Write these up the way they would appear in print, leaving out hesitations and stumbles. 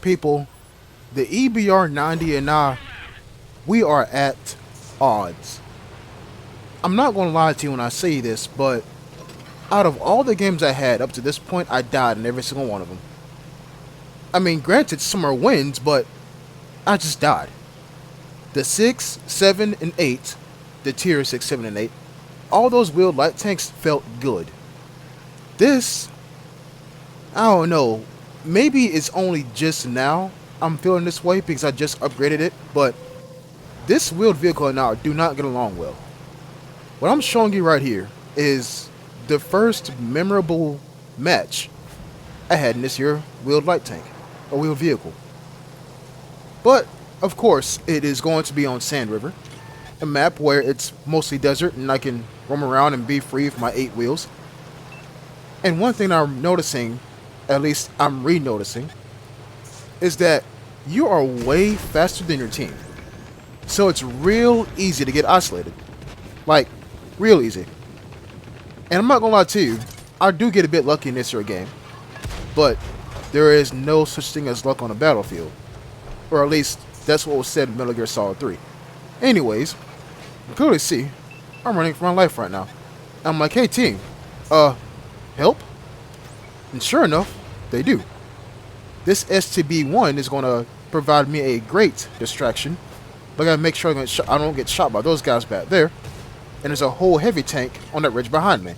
People, the EBR-90 and I, we are at odds. I'm not going to lie to you when I say this, but out of all the games I had up to this point, I died in every single one of them. I mean, granted, some are wins, but I just died. The 6, 7, and 8, the tier 6, 7, and 8, all those wheeled light tanks felt good. This, I don't know, maybe it's only just now I'm feeling this way because I just upgraded it, but this wheeled vehicle and I do not get along well. What I'm showing you right here is the first memorable match I had in this here wheeled light tank, a wheeled vehicle. But, of course, it is going to be on Sand River, a map where it's mostly desert and I can roam around and be free of my 8 wheels. And one thing I'm noticing, at least I'm re-noticing, is that you are way faster than your team. So it's real easy to get isolated. Like, real easy. And I'm not gonna lie to you, I do get a bit lucky in this here game. But there is no such thing as luck on a battlefield. Or at least, that's what was said in Metal Gear Solid 3. Anyways, you can clearly see, I'm running for my life right now. I'm like, hey team, help? And sure enough, they do. This STB-1 is gonna provide me a great distraction. But I gotta make sure I don't get shot by those guys back there. And there's a whole heavy tank on that ridge behind me.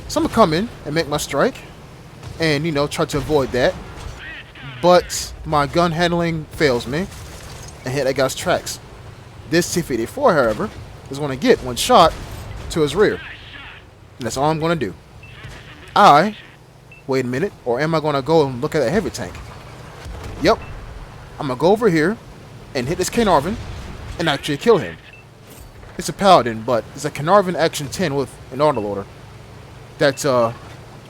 So I'm gonna come in and make my strike. And, you know, try to avoid that. But my gun handling fails me. And hit that guy's tracks. This T-54, however, is gonna get one shot to his rear. And that's all I'm gonna do. Wait a minute, or am I gonna go and look at that heavy tank? Yep. I'm gonna go over here and hit this Caernarvon and actually kill him. It's a Paladin, but it's a Caernarvon Action 10 with an autoloader. That's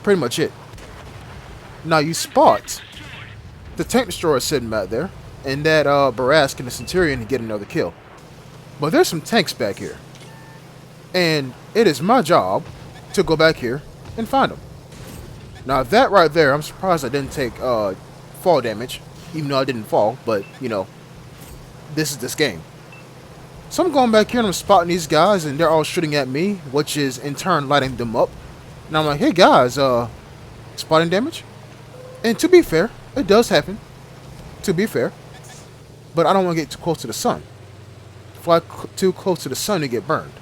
pretty much it. Now you spot the tank destroyer sitting back there, and that Barask and the Centurion get another kill. But there's some tanks back here, and it is my job to go back here and find them. Now that right there, I'm surprised I didn't take fall damage, even though I didn't fall, but you know, this is this game. So I'm going back here and I'm spotting these guys and they're all shooting at me, which is in turn lighting them up. And I'm like, hey guys, spotting damage? And to be fair, it does happen. To be fair. But I don't want to get too close to the sun. Fly too close to the sun to get burned.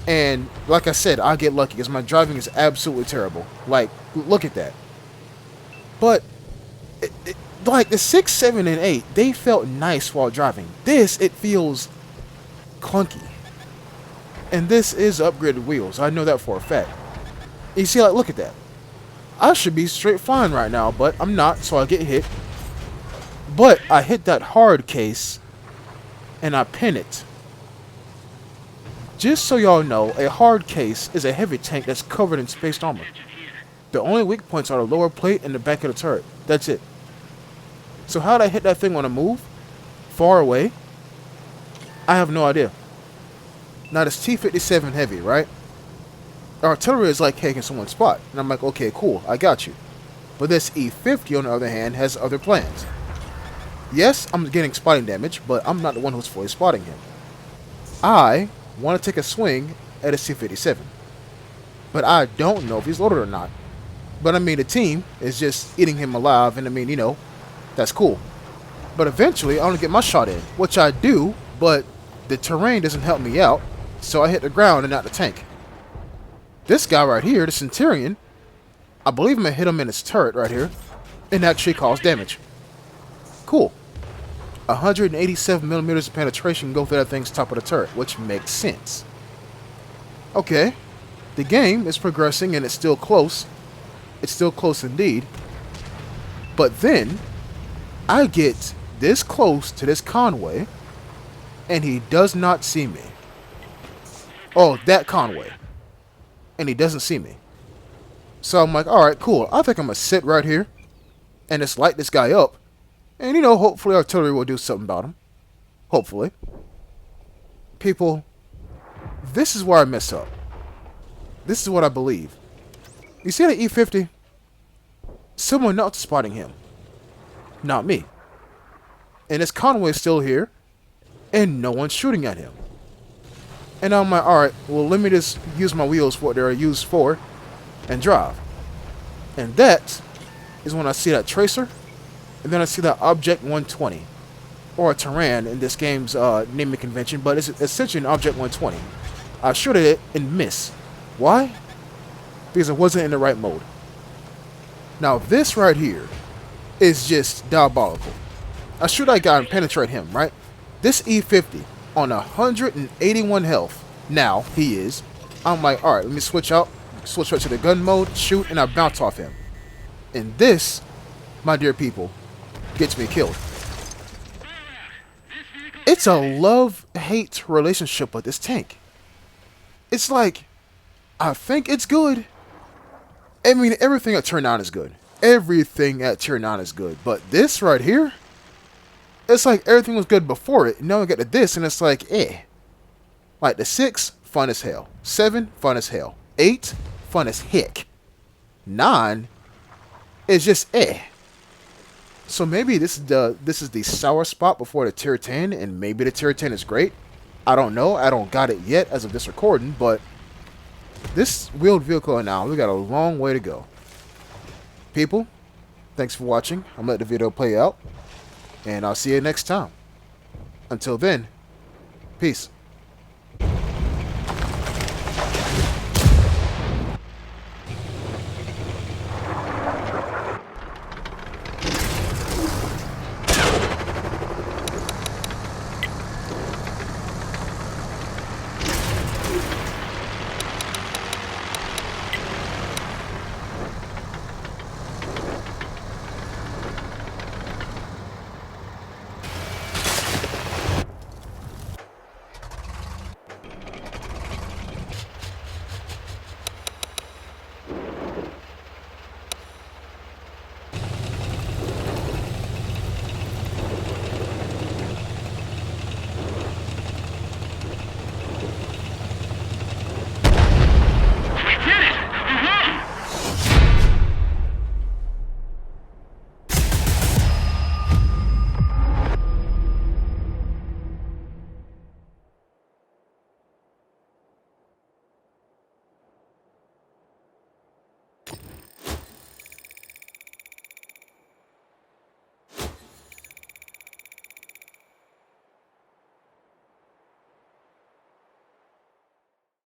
And like I said, I get lucky because my driving is absolutely terrible. Like, look at that. But like the 6, 7, and 8, they felt nice while driving. This, it feels clunky. And this is upgraded wheels. I know that for a fact. You see, like, look at that. I should be straight fine right now, but I'm not, so I get hit. But I hit that hard case, and I pin it. Just so y'all know, a hard case is a heavy tank that's covered in spaced armor. The only weak points are the lower plate and the back of the turret. That's it. So how did I hit that thing on a move? Far away? I have no idea. Now this T-57 heavy, right? Artillery is like, hey, can someone spot? And I'm like, okay, cool, I got you. But this E-50, on the other hand, has other plans. Yes, I'm getting spotting damage, but I'm not the one who's fully spotting him. I want to take a swing at a C-57. But I don't know if he's loaded or not. But I mean, the team is just eating him alive, and I mean, you know, that's cool. But eventually, I want to get my shot in, which I do, but the terrain doesn't help me out, so I hit the ground and not the tank. This guy right here, the Centurion, I believe I'm going to hit him in his turret right here, and actually cause damage. Cool. 187 millimeters of penetration go through that thing's top of the turret, which makes sense. Okay, the game is progressing and it's still close. It's still close indeed. But then, I get this close to this Conway, and he does not see me. Oh, that Conway. And he doesn't see me. So I'm like, alright, cool. I think I'm going to sit right here and just light this guy up. And, you know, hopefully artillery will do something about him. Hopefully. People, this is where I mess up. This is what I believe. You see the E-50? Someone else spotting him. Not me. And this Conway still here, and no one's shooting at him. And I'm like, alright, well, let me just use my wheels for what they're used for and drive. And that is when I see that Tracer, and then I see that Object 120. Or a Terran in this game's naming convention, but it's essentially an Object 120. I shoot at it and miss. Why? Because it wasn't in the right mode. Now this right here is just diabolical. I shoot that guy and penetrate him, right? This E50 on 181 health. Now he is. I'm like, alright, let me switch right to the gun mode, shoot, and I bounce off him. And this, my dear people, gets me killed. It's a love-hate relationship with this tank. It's like, I think it's good. I mean, everything at Tier 9 is good. Everything at Tier 9 is good. But this right here, it's like everything was good before it. Now we get to this, and it's like, eh. Like the 6, fun as hell. 7, fun as hell. 8, fun as heck. 9 is just eh. So maybe this is the sour spot before the Tier 10, and maybe the Tier 10 is great. I don't know. I don't got it yet as of this recording, but this wheeled vehicle now, we got a long way to go. People, thanks for watching. I'm gonna let the video play out, and I'll see you next time. Until then, peace.